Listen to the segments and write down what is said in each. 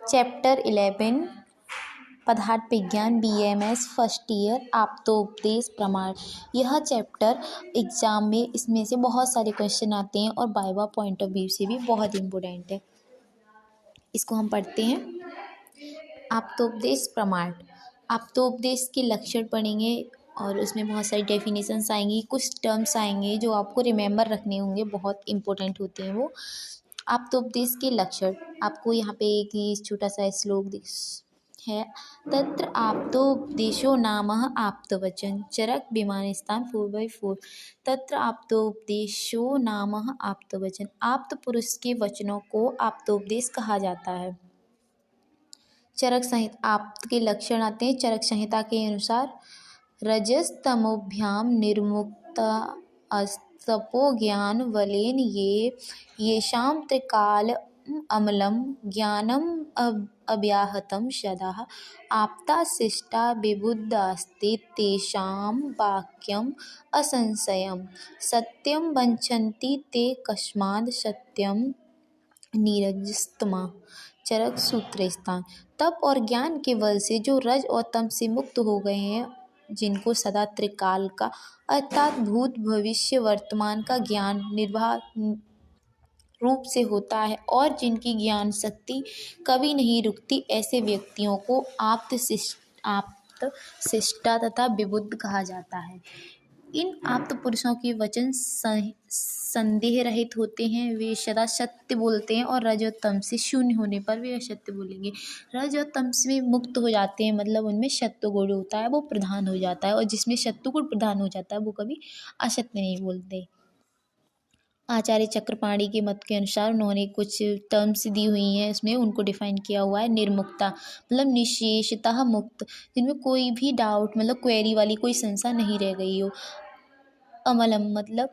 Chapter 11 पदार्थ विज्ञान BMS first year आप्तोपदेश प्रमाण। यह चैप्टर एग्जाम में इसमें से बहुत सारे क्वेश्चन आते हैं और वाइवा पॉइंट ऑफ व्यू से भी बहुत इम्पोर्टेंट है। इसको हम पढ़ते हैं। आप्तोपदेश प्रमाण। आप्तोपदेश के लक्षण पढ़ेंगे और उसमें बहुत सारी डेफिनेशंस आएंगी, कुछ टर्म्स आएंगे जो आपको रिमेंबर रखने होंगे, बहुत इंपॉर्टेंट होते हैं वो। आप्तोपदेश के लक्षण आपको यहाँ पे एक ही छोटा सा श्लोक है। तत्र आप्तोपदेशो नामः आप्तवचन चरक विमानस्थान 4/4। तत्र आप्तोपदेशो नामः आप्तवचन। आप्त पुरुष के वचनों को आप्तोपदेश कहा जाता है। चरक संहिता आप्त के लक्षण आते हैं। चरक संहिता के अनुसार रजस्तमोभ्याम निर्मुक्ता अस्तपो ज्ञान वलेन येषां त्रिकाल अमलं ज्ञानम अव्याहतं सदा आप्ता शिष्टा विबुधास्ते तेषां वाक्यम असंशयम् सत्यं वञ्चन्ति ते कस्माद् सत्यं नीरजस्तमा। चरक सूत्र स्थान। तप और ज्ञान के बल से जो रज और तम से मुक्त हो गए हैं, जिनको सदा त्रिकाल का अर्थात भूत भविष्य वर्तमान का ज्ञान निर्वाह रूप से होता है और जिनकी ज्ञान शक्ति कभी नहीं रुकती, ऐसे व्यक्तियों को आप्त शिष्टा तथा विबुद्ध कहा जाता है। इन आप्त पुरुषों के वचन संदेह रहित होते हैं, वे सदा सत्य बोलते हैं और रज और तम से शून्य होने पर वे असत्य बोलेंगे। रज और तम से मुक्त हो जाते हैं, मतलब उनमें सत्व गुण होता है, वो प्रधान हो जाता है, और जिसमें सत्व गुण प्रधान हो जाता है वो कभी असत्य नहीं बोलते। आचार्य चक्रपाणी के मत के अनुसार उन्होंने कुछ टर्म्स दी हुई हैं, इसमें उनको डिफाइन किया हुआ है। निर्मुक्ता मतलब निशेषतः मुक्त, जिनमें कोई भी डाउट मतलब क्वेरी वाली कोई संशय नहीं रह गई हो। अमलम मतलब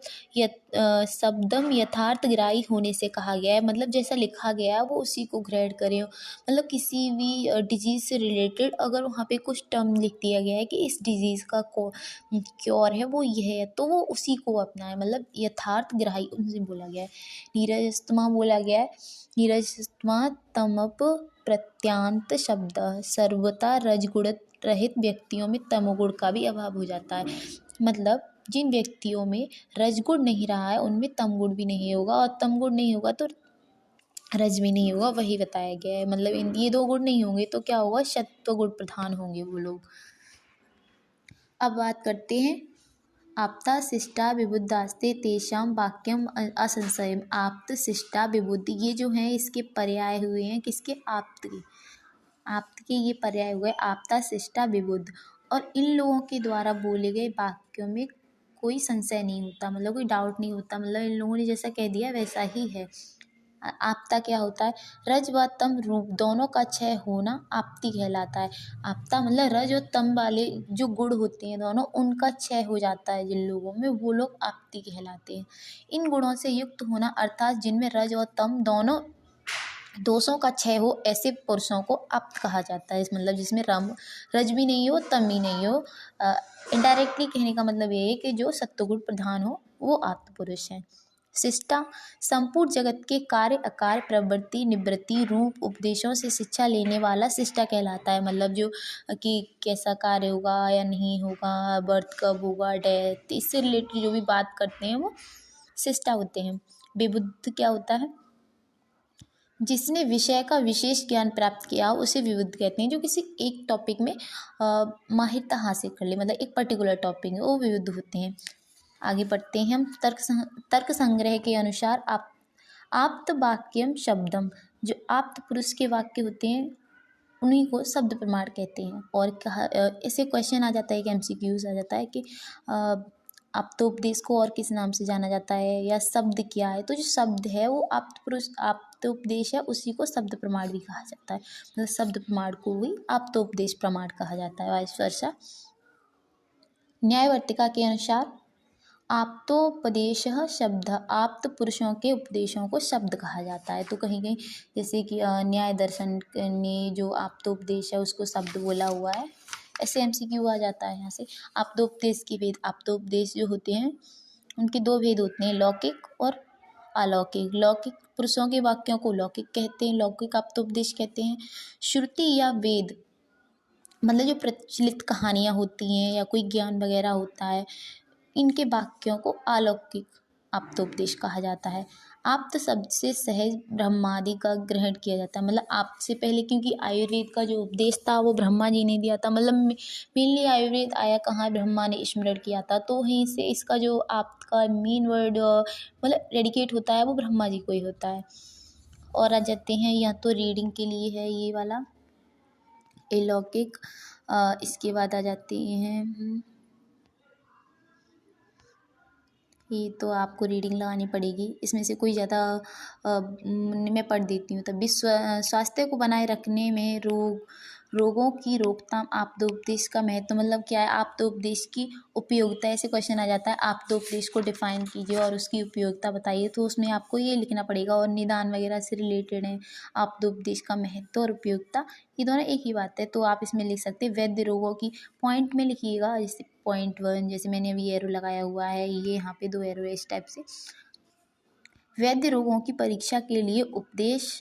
शब्दम यथार्थ ग्राही होने से कहा गया है, मतलब जैसा लिखा गया है वो उसी को ग्रहण करें। मतलब किसी भी डिजीज़ से रिलेटेड अगर वहाँ पे कुछ टर्म लिख दिया गया है कि इस डिजीज़ का क्योर है वो ये है, तो वो उसी को अपनाए, मतलब यथार्थ ग्राही उनसे बोला गया है। नीरजस्तमा बोला गया है। नीरजस्तमा तमप प्रत्यांत शब्द, सर्वथा रजगुण रहित व्यक्तियों में तमोगुण का भी अभाव हो जाता है। मतलब जिन व्यक्तियों में रजगुण नहीं रहा है उनमें तमगुण भी नहीं होगा, और तमगुण नहीं होगा तो रज भी नहीं होगा, वही बताया गया है। मतलब ये दो गुण नहीं होंगे तो क्या होगा, सत्व गुण प्रधान होंगे वो लोग। अब बात करते हैं आप्ता शिष्टा विबुद्धास्ते तेषां वाक्यम असंशयम्। आप्त शिष्टा विबुद्ध ये जो हैं इसके पर्याय हुए हैं, किसके? आप्त के। आप्त के ये पर्याय हुए आप्ता शिष्टा विबुद्ध, और इन लोगों के द्वारा बोले गए वाक्यों में कोई संशय नहीं होता, मतलब कोई डाउट नहीं होता, मतलब इन लोगों ने जैसा कह दिया वैसा ही है। आप्ता क्या होता है? रज व तम रूप दोनों का क्षय होना आप्ति कहलाता है। आप्ता मतलब रज और तम वाले जो गुण होते हैं दोनों, उनका क्षय हो जाता है जिन लोगों में, वो लोग आप्ति कहलाते हैं। इन गुणों से युक्त होना अर्थात जिनमें रज और तम दोनों दोषों का क्षय हो, ऐसे पुरुषों को आप्त कहा जाता है। मतलब जिसमें रज भी नहीं हो तम भी नहीं हो। इनडायरेक्टली कहने का मतलब ये है कि जो सत्वगुण प्रधान हो वो आप्त पुरुष है। शिष्टा संपूर्ण जगत के कार्य अकार्य प्रवृत्ति निवृत्ति रूप उपदेशों से शिक्षा लेने वाला शिष्टा कहलाता है। मतलब जो कि कैसा कार्य होगा या नहीं होगा, बर्थ कब होगा, डेथ, इससे रिलेटेड जो भी बात करते हैं वो शिष्टा होते हैं। विबुद्ध क्या होता है? जिसने विषय का विशेष ज्ञान प्राप्त किया हो उसे विबुद्ध कहते हैं। जो किसी एक टॉपिक में माहिरता हासिल कर ले, मतलब एक पर्टिकुलर टॉपिक है, वो विबुद्ध होते हैं। आगे बढ़ते हैं हम। तर्क संग्रह के अनुसार आप्त वाक्यम शब्दम, जो आप्त पुरुष के वाक्य होते हैं उन्हीं को शब्द प्रमाण कहते हैं। और कहा ऐसे क्वेश्चन आ जाता है कि MCQs आ जाता है कि आप्तोपदेश को और किस नाम से जाना जाता है, या शब्द क्या है? तो जो शब्द है वो आप्तोपदेश है, उसी को शब्द प्रमाण भी कहा जाता है। मतलब शब्द प्रमाण को भी आप्तोपदेश प्रमाण कहा जाता है, वाइस वर्सा। न्यायवर्तिका के अनुसार आप्तोपदेश शब्द, आप्त पुरुषों के उपदेशों को शब्द कहा जाता है। तो कहीं कहीं जैसे कि न्याय दर्शन ने जो आप्तोपदेश है उसको शब्द बोला हुआ है, ऐसे MCQ आ जाता है यहाँ से। आप्तोपदेश के भेद। आप्तोपदेश जो होते हैं उनके दो भेद होते हैं, लौकिक और अलौकिक। लौकिक पुरुषों के वाक्यों को लौकिक कहते हैं, लौकिक आप्तोपदेश कहते हैं। श्रुति या वेद मतलब जो प्रचलित कहानियाँ होती हैं या कोई ज्ञान वगैरह होता है, इनके वाक्यों को अलौकिक आप्तोपदेश कहा जाता है। आप्त शब्द से सहज ब्रह्मादि का ग्रहण किया जाता है, मतलब आप से पहले, क्योंकि आयुर्वेद का जो उपदेश था वो ब्रह्मा जी ने दिया था, मतलब मेनली आयुर्वेद आया कहाँ, ब्रह्मा ने स्मरण किया था, तो वहीं से इसका जो आपका मेन वर्ड मतलब डेडिकेट होता है वो ब्रह्मा जी को ही होता है। और आ जाते हैं, या तो रीडिंग के लिए है ये वाला अलौकिक। इसके बाद आ जाते हैं, ये तो आपको रीडिंग लगानी पड़ेगी, इसमें से कोई ज़्यादा मैं पढ़ देती हूँ। तब विश्व स्वास्थ्य को बनाए रखने में रोगों की रोकथाम आप्तोपदेश का महत्व मतलब क्या है, आप्तोपदेश की उपयोगिता। ऐसे क्वेश्चन आ जाता है, आप्तोपदेश को डिफाइन कीजिए और उसकी उपयोगिता बताइए, तो उसमें आपको ये लिखना पड़ेगा। और निदान वगैरह से रिलेटेड है आप्तोपदेश का महत्व और उपयोगिता, ये दोनों एक ही बात है, तो आप इसमें लिख सकते हैं वैद्य रोगों की। पॉइंट में लिखिएगा, जैसे .1, जैसे मैंने अभी एरो लगाया हुआ है, ये यहाँ पे 2 एरो है इस टाइप से। वैद्य रोगों की परीक्षा के लिए उपदेश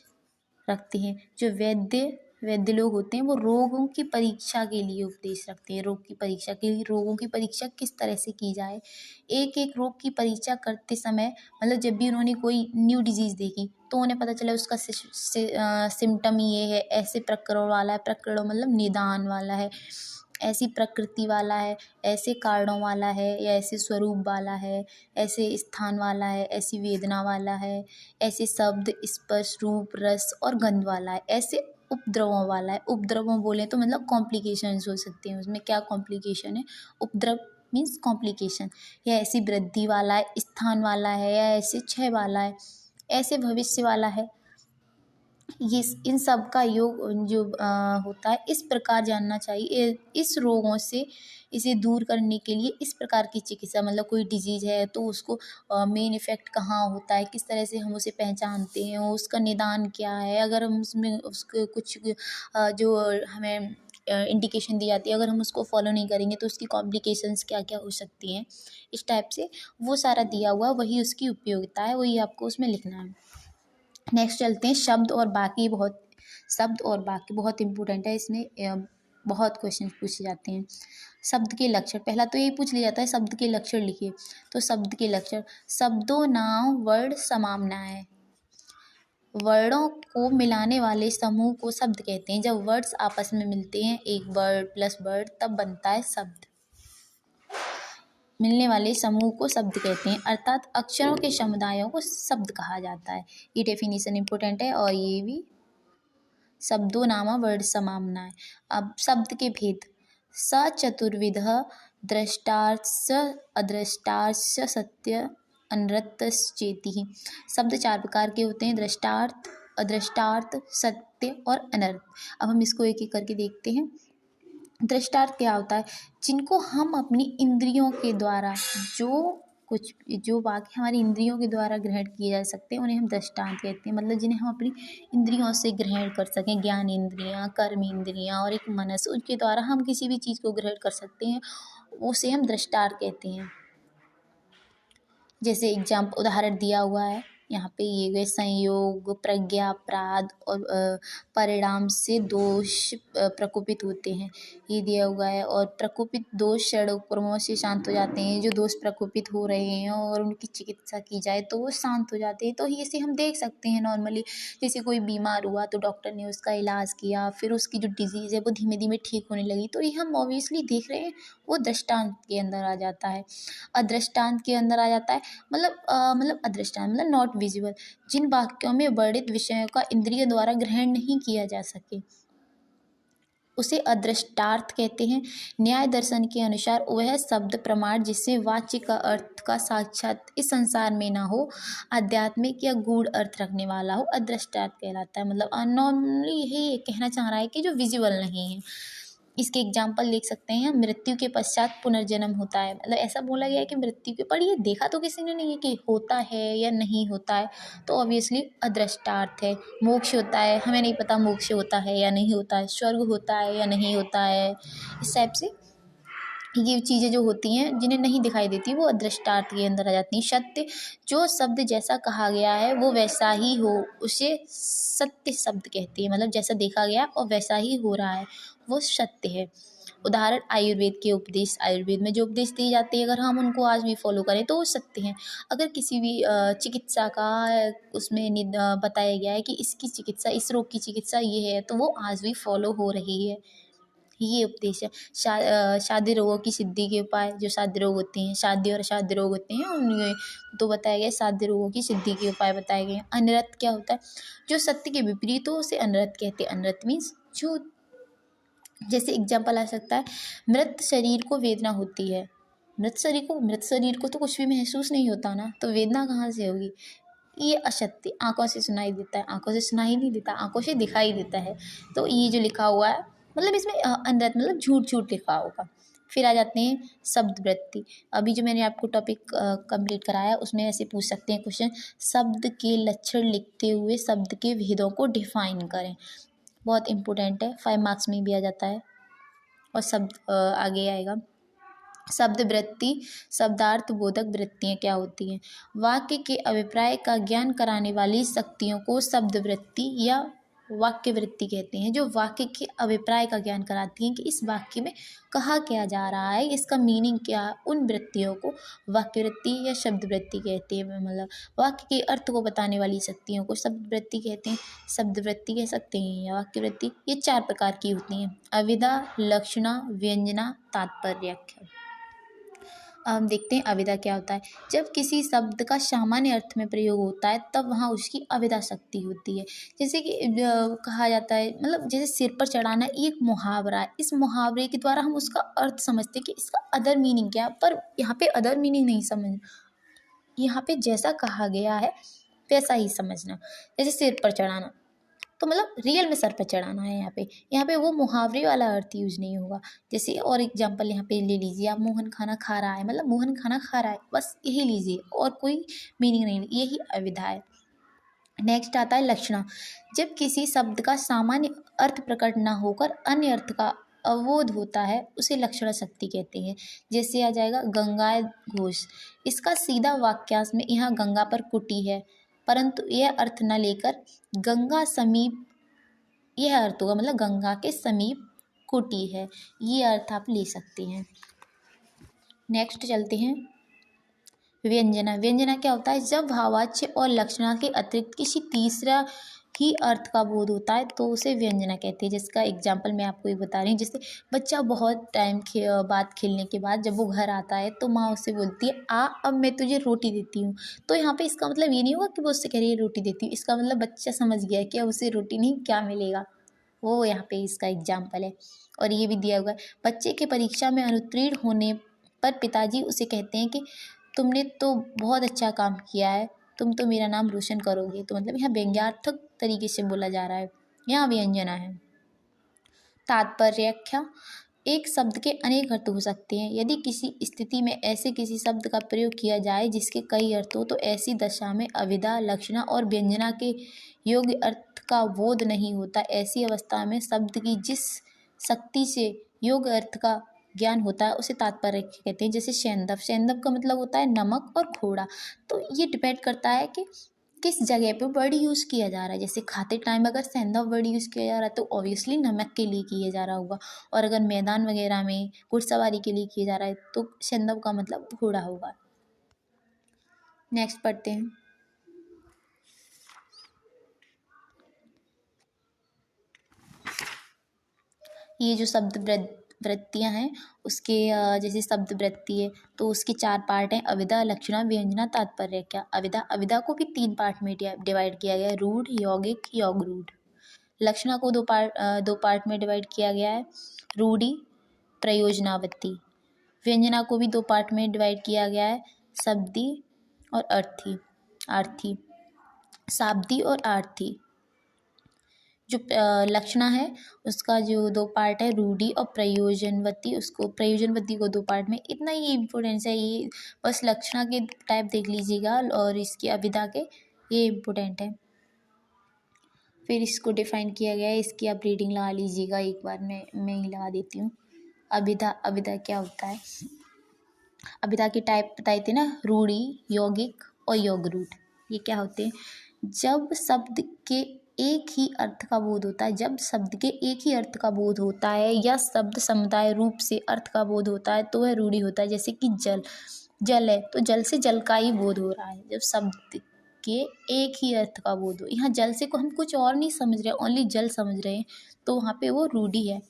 रखते हैं। जो वैद्य लोग होते हैं वो रोगों की परीक्षा के लिए उपदेश रखते हैं। रोग की परीक्षा के लिए, रोगों की परीक्षा किस तरह से की जाए, एक एक रोग की परीक्षा करते समय, मतलब जब भी उन्होंने कोई न्यू डिजीज़ देखी तो उन्हें पता चला उसका सिम्टम ये है, ऐसे प्रकरण वाला है, प्रकरण मतलब निदान वाला है, ऐसी प्रकृति वाला है, ऐसे कारणों वाला है, या ऐसे स्वरूप वाला है, ऐसे स्थान वाला है, ऐसी वेदना वाला है, ऐसे शब्द स्पर्श रूप रस और गंध वाला है, ऐसे उपद्रवों वाला है। उपद्रवों बोले तो मतलब कॉम्प्लिकेशंस हो सकते हैं, उसमें क्या कॉम्प्लिकेशन है, उपद्रव मीन्स कॉम्प्लिकेशन, या ऐसी वृद्धि वाला है, स्थान वाला है, या ऐसे क्षय वाला है, ऐसे भविष्य वाला है। ये इन सब का योग जो होता है, इस प्रकार जानना चाहिए। इस रोगों से इसे दूर करने के लिए इस प्रकार की चिकित्सा, मतलब कोई डिजीज़ है तो उसको मेन इफ़ेक्ट कहाँ होता है, किस तरह से हम उसे पहचानते हैं, उसका निदान क्या है, अगर हम उसमें उसको कुछ जो हमें इंडिकेशन दी जाती है, अगर हम उसको फॉलो नहीं करेंगे तो उसकी कॉम्प्लिकेशंस क्या क्या हो सकती हैं, इस टाइप से वो सारा दिया हुआ, वही उसकी उपयोगिता है, वही आपको उसमें लिखना है। नेक्स्ट चलते हैं शब्द और बाकी बहुत इम्पोर्टेंट है, इसमें बहुत क्वेश्चन पूछे जाते हैं। शब्द के लक्षण, पहला तो ये पूछ लिया जाता है शब्द के लक्षण लिखिए। तो शब्द के लक्षण, शब्दों नाम वर्ड समाम्नाय, वर्डों को मिलाने वाले समूह को शब्द कहते हैं। जब वर्ड्स आपस में मिलते हैं, एक वर्ड प्लस वर्ड, तब बनता है शब्द। मिलने वाले समूह को शब्द कहते हैं, अर्थात अक्षरों के समुदायों को शब्द कहा जाता है। ये डेफिनेशन इम्पोर्टेंट है, और ये भी शब्दों नामा वर्ड समाम्नाय। अब शब्द के भेद, स चतुर्विधः द्रष्टार्थ अद्रष्टार्थ सत्य अनर्थश्चेति। शब्द 4 प्रकार के होते हैं, दृष्टार्थ, अदृष्टार्थ, सत्य और अनर्थ। अब हम इसको एक एक करके देखते हैं। दृष्टार्थ क्या होता है, जिनको हम अपनी इंद्रियों के द्वारा जो वाक्य हमारी इंद्रियों के द्वारा ग्रहण किए जा सकते हैं, उन्हें हम दृष्टांत कहते हैं। मतलब जिन्हें हम अपनी इंद्रियों से ग्रहण कर सकें, ज्ञान इंद्रियां, कर्म इंद्रियां और एक मनस, उनके द्वारा हम किसी भी चीज़ को ग्रहण कर सकते हैं, उसे हम दृष्टार्थ कहते हैं। जैसे उदाहरण दिया हुआ है यहाँ पे, ये गए संयोग, प्रज्ञा, अपराध और परिणाम से दोष प्रकोपित होते हैं, ये दिया हुआ है। और प्रकोपित दोष क्षण उपक्रमों से शांत हो जाते हैं। जो दोष प्रकोपित हो रहे हैं और उनकी चिकित्सा की जाए तो वो शांत हो जाते हैं। तो इसे हम देख सकते हैं नॉर्मली, जैसे कोई बीमार हुआ तो डॉक्टर ने उसका इलाज किया, फिर उसकी जो डिजीज़ है वो धीमे धीमे ठीक होने लगी, तो ये हम ऑब्वियसली देख रहे हैं, वो दृष्टांत के अंदर आ जाता है। अदृष्टांत के अंदर आ जाता है, मतलब अदृष्टांत मतलब नॉट विजिबल, जिन वाक्यों में वर्णित विषयों का इंद्रिय द्वारा ग्रहण नहीं किया जा सके, उसे अदृष्टार्थ कहते हैं। न्याय दर्शन के अनुसार वह शब्द प्रमाण जिससे वाच्य का अर्थ का साक्षात इस संसार में ना हो, आध्यात्मिक या गूढ़ अर्थ रखने वाला हो, अदृष्टार्थ कहलाता है। मतलब नॉर्मली यही कहना चाह रहा है कि जो विजिबल नहीं है। इसके एग्जाम्पल देख सकते हैं, मृत्यु के पश्चात पुनर्जन्म होता है, मतलब ऐसा बोला गया है कि मृत्यु के पर ये देखा तो किसी ने नहीं है कि होता है या नहीं होता है, तो ऑब्वियसली अदृष्टार्थ है। मोक्ष होता है, हमें नहीं पता मोक्ष होता है या नहीं होता है, स्वर्ग होता है या नहीं होता है, इस टाइप से ये चीज़ें जो होती हैं जिन्हें नहीं दिखाई देती वो अदृष्टार्थ के अंदर आ जाती हैं। सत्य, जो शब्द जैसा कहा गया है वो वैसा ही हो, उसे सत्य शब्द कहते हैं। मतलब जैसा देखा गया और वैसा ही हो रहा है वो सत्य है। उदाहरण आयुर्वेद के उपदेश, आयुर्वेद में जो उपदेश दिए जाते हैं अगर हम उनको आज भी फॉलो करें तो वो सत्य हैं। अगर किसी भी चिकित्सा का उसमें बताया गया है कि इसकी चिकित्सा, इस रोग की चिकित्सा ये है, तो वो आज भी फॉलो हो रही है। ये उपदेश है। शादी रोगों की सिद्धि के उपाय, जो शादी रोग होते हैं, शादी और अशादी रोग होते हैं, उनमें तो बताया गया शादी रोगों की सिद्धि के उपाय बताए गए हैं। अनृत क्या होता है? जो सत्य के विपरीत हो उसे अनृत कहते हैं। अनृत मीन्स झूठ। जैसे एग्जाम्पल आ सकता है, मृत शरीर को वेदना होती है। मृत शरीर को तो कुछ भी महसूस नहीं होता ना, तो वेदना कहाँ से होगी? ये असत्य, आंखों से सुनाई देता है, आंखों से सुनाई नहीं देता, आंखों से दिखाई देता है। तो ये जो लिखा हुआ है मतलब इसमें अनर्थ मतलब झूठ झूठ लिखा होगा। फिर आ जाते हैं शब्द वृत्ति। अभी जो मैंने आपको टॉपिक कंप्लीट कराया उसमें ऐसे पूछ सकते हैं क्वेश्चन, शब्द के लक्षण लिखते हुए शब्द के भेदों को डिफाइन करें। बहुत इंपॉर्टेंट है, 5 मार्क्स में भी आ जाता है। और शब्द आगे आएगा शब्द वृत्ति, शब्दार्थ बोधक वृत्तियाँ क्या होती हैं? वाक्य के अभिप्राय का ज्ञान कराने वाली शक्तियों को शब्द वृत्ति या वाक्य वृत्ति कहते हैं। जो वाक्य के अभिप्राय का ज्ञान कराती हैं कि इस वाक्य में कहा क्या जा रहा है, इसका मीनिंग क्या, उन वृत्तियों को वाक्य वृत्ति या शब्द वृत्ति कहते हैं। मतलब वाक्य के अर्थ को बताने वाली शक्तियों को शब्द वृत्ति कहते हैं। शब्द वृत्ति कह सकते हैं या वाक्य वृत्ति। ये 4 प्रकार की होती हैं, अविधा, लक्षणा, व्यंजना, तात्पर्याख्या। हम देखते हैं अविधा क्या होता है। जब किसी शब्द का सामान्य अर्थ में प्रयोग होता है तब वहाँ उसकी अविधा शक्ति होती है। जैसे कि कहा जाता है, मतलब जैसे सिर पर चढ़ाना ये एक मुहावरा है। इस मुहावरे के द्वारा हम उसका अर्थ समझते हैं कि इसका अदर मीनिंग क्या है, पर यहाँ पे अदर मीनिंग नहीं समझना, यहाँ पे जैसा कहा गया है वैसा ही समझना। जैसे सिर पर चढ़ाना तो मतलब रियल में सर पर चढ़ाना है। यहाँ पे वो मुहावरे वाला अर्थ यूज नहीं होगा। जैसे और एग्जांपल यहाँ पे ले लीजिए आप, मोहन खाना खा रहा है, मतलब मोहन खाना खा रहा है, बस यही लीजिए और कोई मीनिंग नहीं, यही अविधा है। नेक्स्ट आता है लक्षणा। जब किसी शब्द का सामान्य अर्थ प्रकट न होकर अन्य अर्थ का अवोध होता है उसे लक्षणा शक्ति कहते हैं। जैसे आ जाएगा गंगाए घोष। इसका सीधा वाक्यांश में यहाँ गंगा पर कुटी है, परंतु यह अर्थ न लेकर गंगा समीप, यह अर्थ होगा मतलब गंगा के समीप कुटी है, ये अर्थ आप ले सकते हैं। नेक्स्ट चलते हैं व्यंजना। व्यंजना क्या होता है? जब भावाच्य और लक्षणा के अतिरिक्त किसी तीसरा ही अर्थ का बोध होता है तो उसे व्यंजना कहते हैं। जिसका एग्जाम्पल मैं आपको एक बता रही हूँ। जैसे बच्चा बहुत टाइम बाद खेलने के बाद जब वो घर आता है तो माँ उससे बोलती है आ अब मैं तुझे रोटी देती हूँ। तो यहाँ पे इसका मतलब ये नहीं होगा कि वो उससे कह रही है रोटी देती हूँ, इसका मतलब बच्चा समझ गया कि अब उसे रोटी नहीं क्या मिलेगा, वो यहाँ पे इसका एग्जाम्पल है। और ये भी दिया हुआ है, बच्चे के परीक्षा में अनुत्तीर्ण होने पर पिताजी उसे कहते हैं कि तुमने तो बहुत अच्छा काम किया है, तुम तो मेरा नाम रोशन करोगे। तो मतलब यहाँ व्यंग्यार्थक तरीके से बोला जा रहा है, यहाँ व्यंजना है। तात्पर्याख्या। एक शब्द के अनेक अर्थ हो सकते हैं। यदि किसी स्थिति में ऐसे किसी शब्द का प्रयोग किया जाए जिसके कई अर्थ हो तो ऐसी दशा में अविधा, लक्षणा और व्यंजना के योग्य अर्थ का बोध नहीं होता। ऐसी अवस्था में शब्द की जिस शक्ति से योग्य अर्थ का ज्ञान होता है उसे तात्पर्य कहते हैं। जैसे सेंधव, सेंधव का मतलब होता है नमक और घोड़ा। तो ये डिपेंड करता है कि किस जगह पे वर्ड यूज़ किया जा रहा है। जैसे खाते टाइम अगर सेंधव वर्ड यूज़ किया जा रहा है तो ऑब्वियसली नमक के लिए किया जा रहा होगा, और अगर मैदान वगैरह में घुड़सवारी के लिए किया जा रहा है तो सेंधव का मतलब घोड़ा होगा। नेक्स्ट पढ़ते हैं। ये जो शब्द वृत्तियाँ हैं उसके जैसे शब्द वृत्ति है तो उसके 4 पार्ट हैं, अविधा, लक्षणा, व्यंजना, तात्पर्याख्या। अविधा को भी 3 पार्ट में डिवाइड किया गया है, रूढ़, यौगिक, योगरूढ़। लक्षणा को 2 पार्ट में डिवाइड किया गया है, रूढ़ि, प्रयोजनावृत्ति। व्यंजना को भी 2 पार्ट में डिवाइड किया गया है, शब्दी और आर्थी, शाब्दी और आर्थी। जो लक्षणा है उसका जो 2 पार्ट है, रूढ़ि और प्रयोजनवती, उसको प्रयोजनवती को 2 पार्ट में। इतना ही इम्पोर्टेंस है, ये बस लक्षणा के टाइप देख लीजिएगा और इसकी अविधा के, ये इम्पोर्टेंट है। फिर इसको डिफाइन किया गया है, इसकी आप रीडिंग लगा लीजिएगा एक बार, मैं ही लगा देती हूँ। अभिधा, अभिधा क्या होता है? अभिधा के टाइप बताए थे ना, रूढ़ि, यौगिक और योगरूढ़। ये क्या होते हैं? जब शब्द के एक ही अर्थ का बोध होता है, जब शब्द के एक ही अर्थ का बोध होता है या शब्द समुदाय रूप से अर्थ का बोध होता है तो वह रूढ़ि होता है। जैसे कि जल, जल है तो जल से जल का ही बोध हो रहा है। जब शब्द के एक ही अर्थ का बोध हो, यहाँ जल से को हम कुछ और नहीं समझ रहे, ओनली जल समझ रहे हैं, तो वहाँ पे वो रूढ़ि है।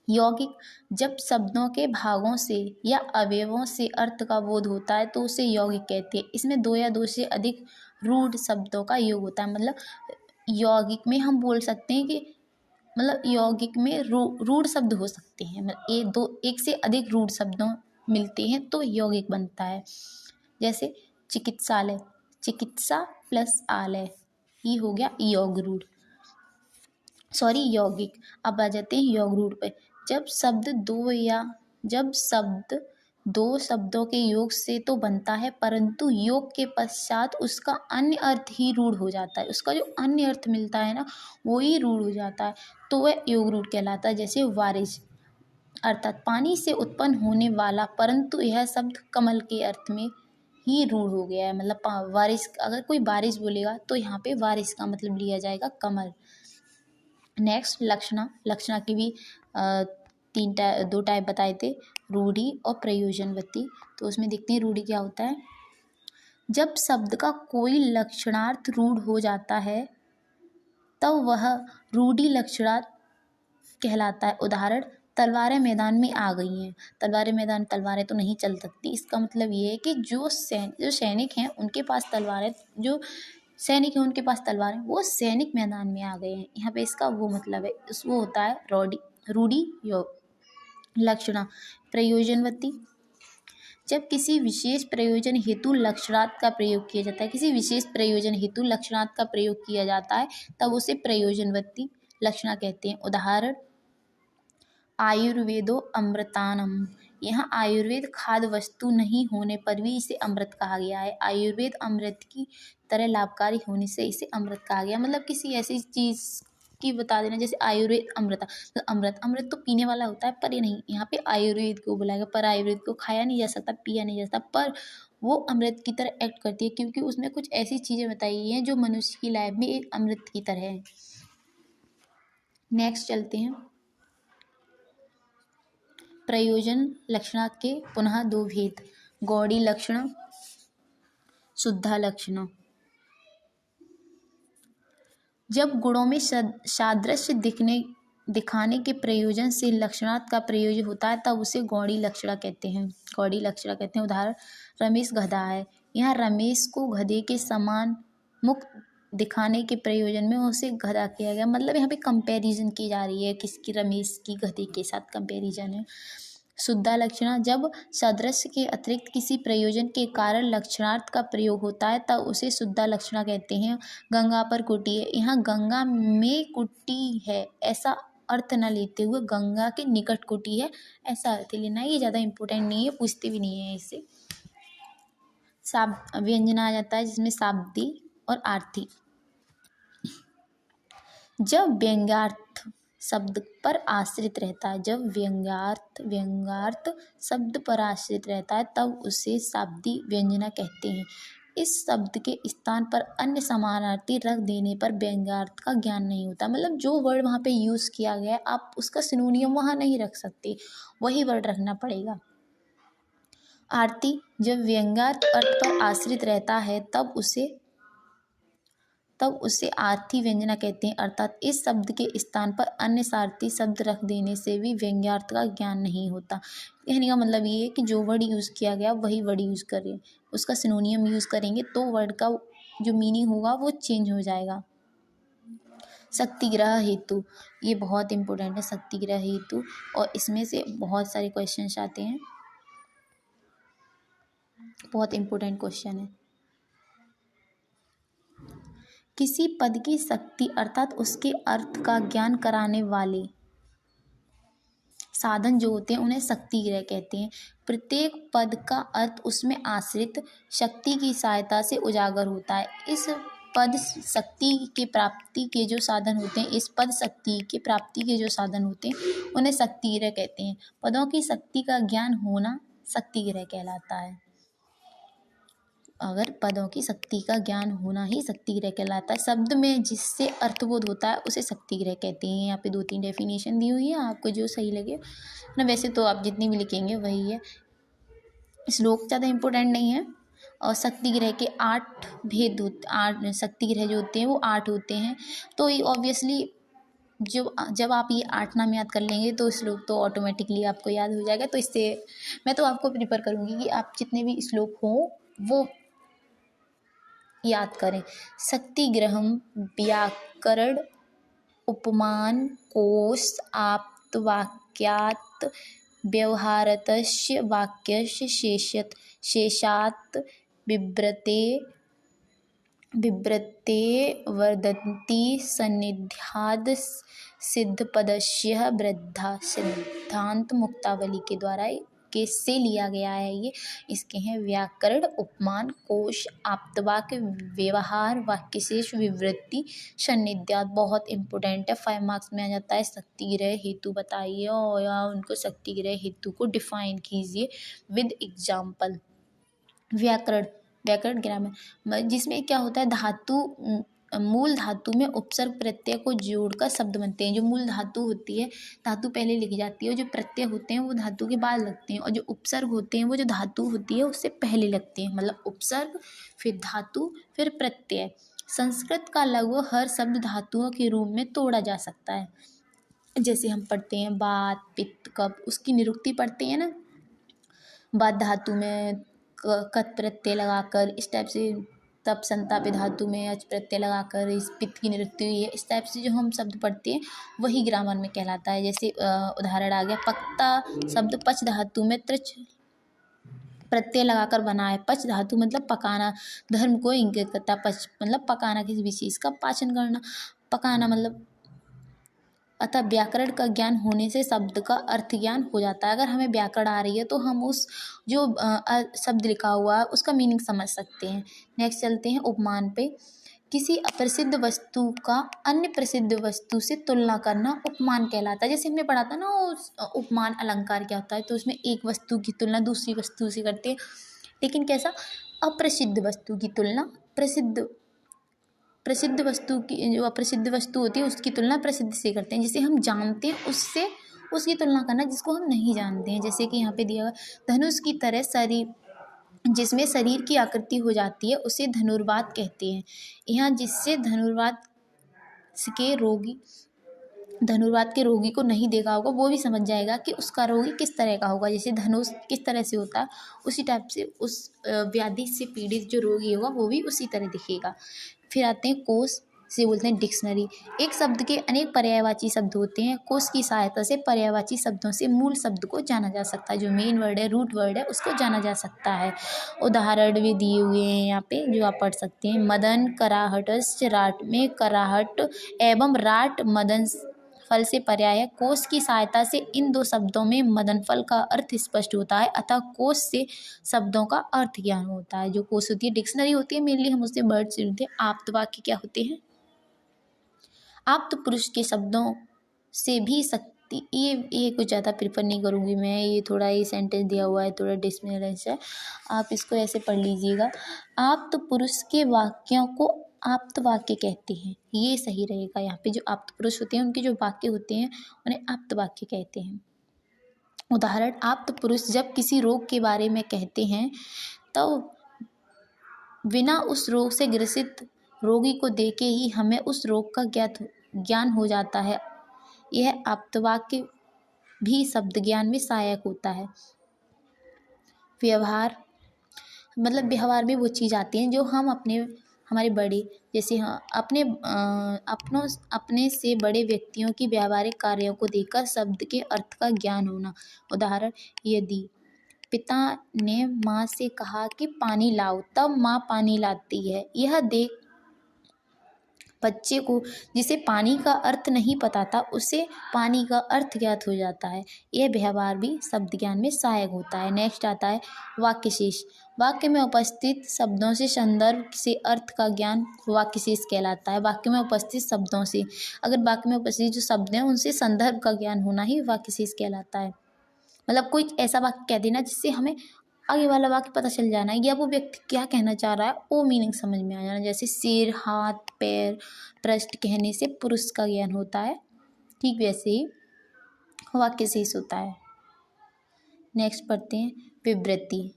यौगिक, जब शब्दों के भागों से या अवयवों से अर्थ का बोध होता है तो उसे यौगिक कहते हैं। इसमें दो या दो से अधिक रूढ़ शब्दों का योग होता है। मतलब यौगिक में हम बोल सकते हैं कि मतलब यौगिक में रूढ़ शब्द हो सकते हैं, मतलब एक से अधिक रूढ़ शब्दों मिलते हैं तो यौगिक बनता है। जैसे चिकित्सालय, चिकित्सा प्लस आलय, ये हो गया यौगरूढ़, सॉरी यौगिक। अब आ जाते हैं योगरूढ़ पे। जब शब्द दो शब्दों के योग से तो बनता है, परंतु योग के पश्चात उसका अन्य अर्थ ही रूढ़ हो जाता है। उसका जो अन्य अर्थ मिलता है ना, वो ही रूढ़ हो जाता है, तो वह योगरूढ़ कहलाता है। जैसे बारिश, अर्थात पानी से उत्पन्न होने वाला, परंतु यह शब्द कमल के अर्थ में ही रूढ़ हो गया है। मतलब बारिश, अगर कोई बारिश बोलेगा तो यहाँ पे बारिश का मतलब लिया जाएगा कमल। नेक्स्ट लक्षणा, लक्षणा की भी दो टाइप बताए थे, रूढ़ि और प्रयोजनवती। तो उसमें देखते हैं रूढ़ि क्या होता है। जब शब्द का कोई लक्षणार्थ रूढ़ हो जाता है तब वह रूढ़ि लक्षणार्थ कहलाता है। उदाहरण, तलवारें मैदान में आ गई हैं। तलवारें मैदान, तलवारें तो नहीं चल सकती। इसका मतलब ये है कि जो सैनिक हैं उनके पास तलवारें, जो सैनिक हैं उनके पास तलवारें, वो सैनिक मैदान में आ गए हैं। यहाँ पे इसका वो मतलब है, वो होता है रूढ़ि लक्षणा। प्रयोजनवती, जब किसी विशेष प्रयोजन हेतु लक्षणार्थ का प्रयोग किया जाता है, किसी विशेष प्रयोजन हेतु लक्षणार्थ का प्रयोग किया जाता है तब उसे प्रयोजनवती लक्षणा कहते हैं। उदाहरण, आयुर्वेदो अमृतानम। यहाँ आयुर्वेद खाद्य वस्तु नहीं होने पर भी इसे अमृत कहा गया है। आयुर्वेद अमृत की तरह लाभकारी होने से इसे अमृत कहा गया। मतलब किसी ऐसी चीज़ की बता देना, जैसे आयुर्वेद अमृता, तो अमृत तो पीने वाला होता है, पर ये नहीं, यहाँ पे आयुर्वेद को बुलाएगा। पर आयुर्वेद को खाया नहीं जा सकता, पिया नहीं जा सकता, पर वो अमृत की तरह एक्ट करती है, क्योंकि उसमें कुछ ऐसी चीज़ें बताई गई हैं जो मनुष्य की लाइफ में एक अमृत की तरह है। नेक्स्ट चलते हैं। प्रयोजन लक्षणार्थ के पुनः दो भेद, गौड़ी लक्षण, शुद्धा लक्षण। जब गुणों में सादृश्य दिखाने के प्रयोजन से लक्षणार्थ का प्रयोजन होता है तब उसे गौड़ी लक्षण कहते हैं। गौड़ी लक्षण कहते हैं। उदाहरण, रमेश गधा है। यहाँ रमेश को गधे के समान मुख दिखाने के प्रयोजन में उसे गधा किया गया। मतलब यहाँ पे कंपैरिजन की जा रही है, किसकी, रमेश की गधे के साथ कंपैरिजन है। शुद्धा लक्षणा, जब सादृश्य के अतिरिक्त किसी प्रयोजन के कारण लक्षणार्थ का प्रयोग होता है तब उसे शुद्धा लक्षणा कहते हैं। गंगा पर कुटी है। यहाँ गंगा में कुटी है ऐसा अर्थ न लेते हुए गंगा के निकट कुटी है ऐसा अर्थ लेना है। ये ज़्यादा इम्पोर्टेंट नहीं है, पूछते भी नहीं है इससे। व्यंजन आ जाता है जिसमें शाब्दी और आर्थी। जब व्यंग्यार्थ शब्द पर आश्रित रहता है, जब व्यंग्यार्थ शब्द पर आश्रित रहता है तब उसे शाब्दी व्यंजना कहते हैं। इस शब्द के स्थान पर अन्य समानार्थी रख देने पर व्यंग्यार्थ का ज्ञान नहीं होता। मतलब जो वर्ड वहाँ पे यूज़ किया गया है आप उसका सिनोनियम वहाँ नहीं रख सकते, वही वर्ड रखना पड़ेगा। आरती, जब व्यंग्यार्थ अर्थ पर आश्रित रहता है तब उसे आर्थी व्यंजना कहते हैं। अर्थात इस शब्द के स्थान पर अन्य सारथी शब्द रख देने से भी व्यंग्यार्थ का ज्ञान नहीं होता। कहने का मतलब ये है कि जो वर्ड यूज़ किया गया वही वर्ड यूज़ करें, उसका सिनोनियम यूज़ करेंगे तो वर्ड का जो मीनिंग होगा वो चेंज हो जाएगा। शक्तिग्रह हेतु, ये बहुत इंपॉर्टेंट है शक्तिग्रह हेतु, और इसमें से बहुत सारे क्वेश्चन आते हैं, बहुत इंपॉर्टेंट क्वेश्चन है। किसी पद की शक्ति अर्थात उसके अर्थ का ज्ञान कराने वाले साधन जो होते हैं उन्हें शक्तिग्रह कहते हैं। प्रत्येक पद का अर्थ उसमें आश्रित शक्ति की सहायता से उजागर होता है। इस पद शक्ति के प्राप्ति के जो साधन होते हैं, इस पद शक्ति के प्राप्ति के जो साधन होते हैं उन्हें शक्तिग्रह कहते हैं। पदों की शक्ति का ज्ञान होना शक्तिग्रह कहलाता है। अगर पदों की शक्ति का ज्ञान होना ही शक्तिग्रह कहलाता है। शब्द में जिससे अर्थबोध होता है उसे शक्तिग्रह कहते हैं। यहाँ पे 2-3 डेफिनेशन दी हुई है, आपको जो सही लगे ना। वैसे तो आप जितनी भी लिखेंगे वही है, श्लोक ज़्यादा इम्पोर्टेंट नहीं है। और शक्तिग्रह के 8 भेद होते, 8 शक्तिग्रह जो होते हैं वो 8 होते हैं। तो ये ऑब्वियसली जब आप ये 8 नाम याद कर लेंगे तो श्लोक तो ऑटोमेटिकली आपको याद हो जाएगा। तो इससे मैं तो आपको प्रिफर करूँगी कि आप जितने भी श्लोक हों वो याद करें। शक्तिग्रहम व्याकरण उपमान कोश आप्तवाक्यात् व्यवहारतस्य वाक्यस्य शेषात् बिभ्रते वर्धन्ति सन्निध्याद् सिद्धपदस्य वृद्धा। सिद्धांत मुक्तावली के द्वारा से लिया गया है ये। इसके हैं व्याकरण उपमान कोश आप्तवाक्य व्यवहार वाक्यशेष विवृत्ति सन्निध्यात। बहुत इंपॉर्टेंट है, 5 मार्क्स में आ जाता है। शक्तिग्रह हेतु बताइए और या उनको शक्तिग्रह हेतु को डिफाइन कीजिए विद एग्जाम्पल। व्याकरण ग्रामर, जिसमें क्या होता है, धातु मूल धातु में उपसर्ग प्रत्यय को जोड़कर शब्द बनते हैं। जो मूल धातु होती है, धातु पहले लिखी जाती है, और जो प्रत्यय होते हैं वो धातु के बाद लगते हैं, और जो उपसर्ग होते हैं वो जो धातु होती है उससे पहले लगते हैं। मतलब उपसर्ग, फिर धातु, फिर प्रत्यय। संस्कृत का लगभग हर शब्द धातुओं के रूप में तोड़ा जा सकता है। जैसे हम पढ़ते हैं बात, पित्त, कब, उसकी निरुक्ति पढ़ते हैं ना, बात धातु में कत प्रत्यय लगाकर, इस टाइप से। तब संतापी धातु में अच प्रत्यय लगाकर इस पित्त की निरुक्ति हुई है। इस टाइप से जो हम शब्द पढ़ते हैं वही ग्रामर में कहलाता है। जैसे उदाहरण आ गया, पक्ता शब्द पच धातु में त्रिच प्रत्यय लगाकर बना है। पच धातु मतलब पकाना, धर्म को इंगित करता। पच मतलब पकाना, किसी भी चीज़ का पाचन करना, पकाना मतलब। अतः व्याकरण का ज्ञान होने से शब्द का अर्थ ज्ञान हो जाता है। अगर हमें व्याकरण आ रही है तो हम उस जो शब्द लिखा हुआ है उसका मीनिंग समझ सकते हैं। नेक्स्ट चलते हैं उपमान पे। किसी अप्रसिद्ध वस्तु का अन्य प्रसिद्ध वस्तु से तुलना करना उपमान कहलाता है। जैसे हमने पढ़ा था ना उपमान अलंकार क्या होता है, तो उसमें एक वस्तु की तुलना दूसरी वस्तु से करते हैं। लेकिन कैसा, अप्रसिद्ध वस्तु की तुलना प्रसिद्ध वस्तु की, जो अप्रसिद्ध वस्तु होती है उसकी तुलना प्रसिद्ध से करते हैं। जिसे हम जानते हैं उससे उसकी तुलना करना जिसको हम नहीं जानते हैं। जैसे कि यहाँ पे दिया हुआ, धनुष की तरह शरीर, जिसमें शरीर की आकृति हो जाती है उसे धनुर्वात कहते हैं। यहाँ जिससे धनुर्वात के रोगी को नहीं देखा होगा वो भी समझ जाएगा कि उसका रोगी किस तरह का होगा। जैसे धनुष किस तरह से होता है उसी टाइप से उस व्याधि से पीड़ित जो रोगी होगा वो भी उसी तरह दिखेगा। फिर आते हैं कोश, से बोलते हैं डिक्शनरी। एक शब्द के अनेक पर्यायवाची शब्द होते हैं। कोश की सहायता से पर्यायवाची शब्दों से मूल शब्द को जाना जा सकता है। जो मेन वर्ड है, रूट वर्ड है, उसको जाना जा सकता है। उदाहरण भी दिए हुए हैं यहाँ पे जो आप पढ़ सकते हैं। मदन कराहटस्य राट में कराहट एवं राट मदन फल से पर्याय है। कोश की सहायता से इन 2 शब्दों में मदन फल का अर्थ स्पष्ट होता है। अतः कोश से शब्दों का अर्थ ज्ञान होता है। जो कोश होती है, डिक्शनरी होती है, मेनली हम उससे वर्ड से होते हैं। आप्त वाक्य क्या होते हैं, आप्त पुरुष के शब्दों से भी शक्ति। ये कुछ ज़्यादा प्रिफर नहीं करूँगी मैं, ये थोड़ा ये सेंटेंस दिया हुआ है, थोड़ा डिसमिनरेंस है, आप इसको ऐसे पढ़ लीजिएगा। आप्त पुरुष के वाक्यों को आप्त वाक्य कहते हैं, ये सही रहेगा। यहाँ पे जो आप्त पुरुष होते हैं उनके जो वाक्य होते हैं उन्हें आप्त वाक्य कहते हैं। उदाहरण, आप्त पुरुष जब किसी रोग के बारे में कहते हैं तो बिना उस रोग से ग्रसित रोगी को देखे ही हमें उस रोग का ज्ञान हो जाता है। यह आप्तवाक्य भी शब्द ज्ञान में सहायक होता है। व्यवहार मतलब व्यवहार में वो चीज़ आती हैं जो हम हमारे बड़े, जैसे अपने से बड़े व्यक्तियों की व्यावहारिक कार्यों को देखकर शब्द के अर्थ का ज्ञान होना। उदाहरण, यदि पिता ने माँ से कहा कि पानी लाओ, तब माँ पानी लाती है, यह देख बच्चे को जिसे पानी का अर्थ नहीं पता था उसे पानी का अर्थ ज्ञात हो जाता है। यह व्यवहार भी शब्द ज्ञान में सहायक होता है। नेक्स्ट आता है वाक्यशेष। वाक्य में उपस्थित शब्दों से संदर्भ से अर्थ का ज्ञान वाक्यशेष कहलाता है। वाक्य में उपस्थित शब्दों से, अगर वाक्य में उपस्थित जो शब्द हैं उनसे संदर्भ का ज्ञान होना ही वाक्यशेष कहलाता है। मतलब कोई ऐसा वाक्य कह देना जिससे हमें आगे वाला वाक्य पता चल जाना है या वो व्यक्ति क्या कहना चाह रहा है वो मीनिंग समझ में आ जाना। जैसे सिर, हाथ, पैर, पृष्ठ कहने से पुरुष का ज्ञान होता है, ठीक वैसे ही वाक्य शेष होता है। नेक्स्ट पढ़ते हैं विवृत्ति।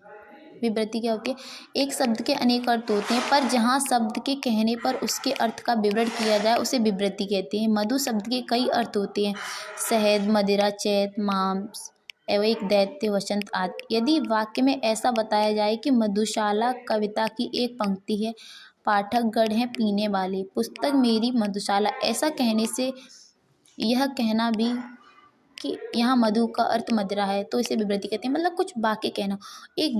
विवृत्ति क्या होती है? एक शब्द के अनेक अर्थ होते हैं पर जहाँ शब्द के कहने पर उसके अर्थ का विवरण किया जाए उसे विवृत्ति कहते हैं। मधु शब्द के कई अर्थ होते हैं, शहद, मदिरा, चैत, मांस एवं एक दैत्य, वसंत आदि। यदि वाक्य में ऐसा बताया जाए कि मधुशाला कविता की एक पंक्ति है, पाठकगण हैं पीने वाले, पुस्तक मेरी मधुशाला, ऐसा कहने से यह कहना भी कि यहाँ मधु का अर्थ मदिरा है तो इसे विवृत्ति कहते हैं। मतलब कुछ वाक्य कहना, एक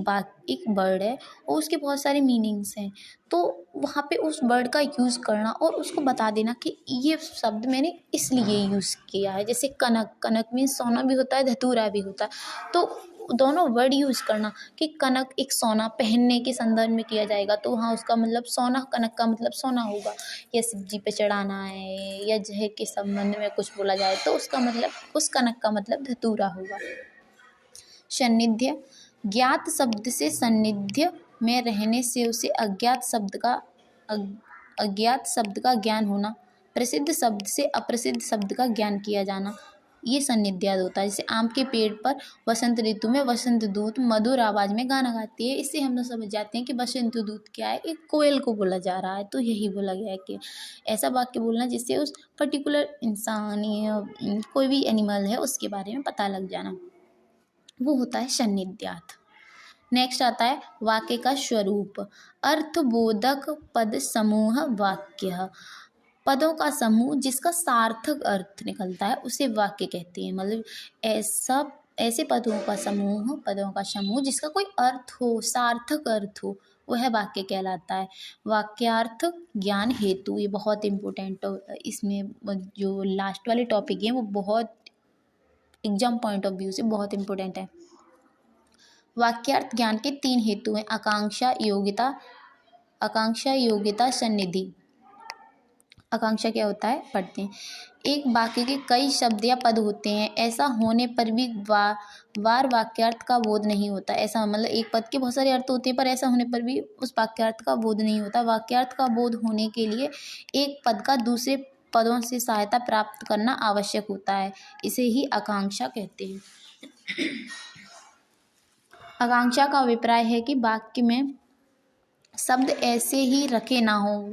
वर्ड है और उसके बहुत सारे मीनिंग्स हैं तो वहाँ पे उस वर्ड का यूज़ करना और उसको बता देना कि ये शब्द मैंने इसलिए यूज़ किया है। जैसे कनक, कनक मीन्स सोना भी होता है, धतूरा भी होता है, तो दोनों वर्ड यूज़ करना कि कनक एक सोना पहनने के संदर्भ में किया जाएगा तो वहाँ उसका मतलब सोना, कनक का मतलब सोना होगा। या सब्जी पे चढ़ाना है या जहर के संबंध में कुछ बोला जाए तो उसका मतलब, उस कनक का मतलब धतूरा होगा। सान्निध्य। ज्ञात शब्द से सान्निध्य में रहने से उसे अज्ञात शब्द का ज्ञान होना, प्रसिद्ध शब्द से अप्रसिद्ध शब्द का ज्ञान किया जाना, ये सान्निध्यात होता है। जैसे आम के पेड़ पर वसंत ऋतु में वसंत दूत मधुर आवाज में गाना गाती है, इससे हम लोग समझ जाते हैं कि वसंत दूत क्या है, एक कोयल को बोला जा रहा है। तो यही बोला गया है कि ऐसा वाक्य बोलना जिससे उस पर्टिकुलर इंसान या कोई भी एनिमल है उसके बारे में पता लग जाना, वो होता है सान्निध्यात। नेक्स्ट आता है वाक्य का स्वरूप। अर्थबोधक पद समूह वाक्य। पदों का समूह जिसका सार्थक अर्थ निकलता है उसे वाक्य कहते हैं। मतलब ऐसे पदों का समूह जिसका कोई अर्थ हो, सार्थक अर्थ हो, वह वाक्य कहलाता है। वाक्यार्थ ज्ञान हेतु, ये बहुत इम्पोर्टेंट, इसमें जो लास्ट वाले टॉपिक हैं वो बहुत एग्जाम पॉइंट ऑफ व्यू से बहुत इम्पोर्टेंट है। वाक्यार्थ ज्ञान के 3 हेतु हैं, आकांक्षा, योग्यता, सन्निधि। आकांक्षा क्या होता है पढ़ते हैं। एक वाक्य के कई शब्द या पद होते हैं, ऐसा होने पर भी वार वाक्यार्थ का बोध नहीं होता। ऐसा मतलब एक पद के बहुत सारे अर्थ होते हैं पर ऐसा होने पर भी उस वाक्यार्थ का बोध नहीं होता। वाक्यार्थ का बोध होने के लिए एक पद का दूसरे पदों से सहायता प्राप्त करना आवश्यक होता है, इसे ही आकांक्षा कहते हैं। आकांक्षा का अभिप्राय है कि वाक्य में शब्द ऐसे ही रखे ना हो,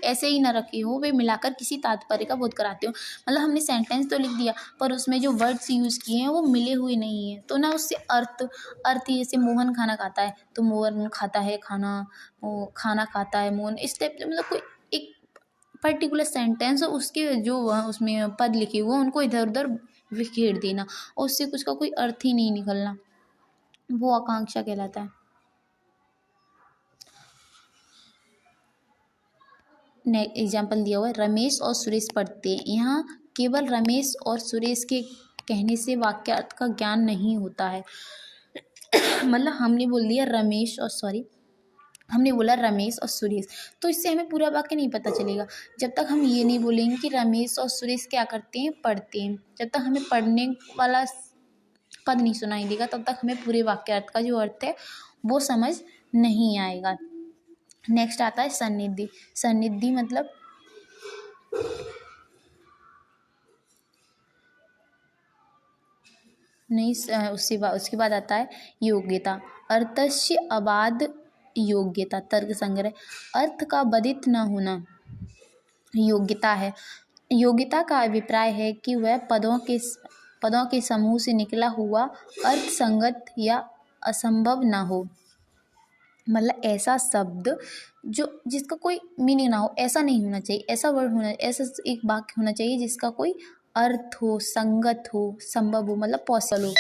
ऐसे ही ना रखे हो, वे मिलाकर किसी तात्पर्य का बोध कराते हो। मतलब हमने सेंटेंस तो लिख दिया पर उसमें जो वर्ड्स यूज़ किए हैं वो मिले हुए नहीं हैं, तो ना उससे अर्थ जैसे मोहन खाना खाता है तो मोहन खाता है खाना, वो खाना खाता है मोहन, इस टाइप से मतलब कोई एक पर्टिकुलर सेंटेंस और उसके जो उसमें पद लिखे हुए उनको इधर उधर बिखेर देना और उससे कुछ का कोई अर्थ ही नहीं निकलना, वो आकांक्षा कहलाता है। एग्जाम्पल दिया हुआ है, रमेश और सुरेश पढ़ते हैं। यहाँ केवल रमेश और सुरेश के कहने से वाक्यार्थ का ज्ञान नहीं होता है। मतलब हमने बोला रमेश और सुरेश, तो इससे हमें पूरा वाक्य नहीं पता चलेगा जब तक हम ये नहीं बोलेंगे कि रमेश और सुरेश क्या करते हैं, पढ़ते हैं। जब तक हमें पढ़ने वाला पद नहीं सुनाई देगा तब तक हमें पूरे वाक्यार्थ का जो अर्थ है वो समझ नहीं आएगा। नेक्स्ट आता है सन्निधि। सन्निधि मतलब नहीं, उसके बाद आता है योग्यता। अर्थस्य अबाध योग्यता, तर्क संग्रह। अर्थ का बाधित न होना योग्यता है। योग्यता का अभिप्राय है कि वह पदों के समूह से निकला हुआ अर्थ संगत या असंभव न हो। मतलब ऐसा शब्द जिसका कोई मीनिंग ना हो, ऐसा नहीं होना चाहिए। ऐसा एक वाक्य होना चाहिए जिसका कोई अर्थ हो, संगत हो, संभव हो, मतलब पॉसिबल हो।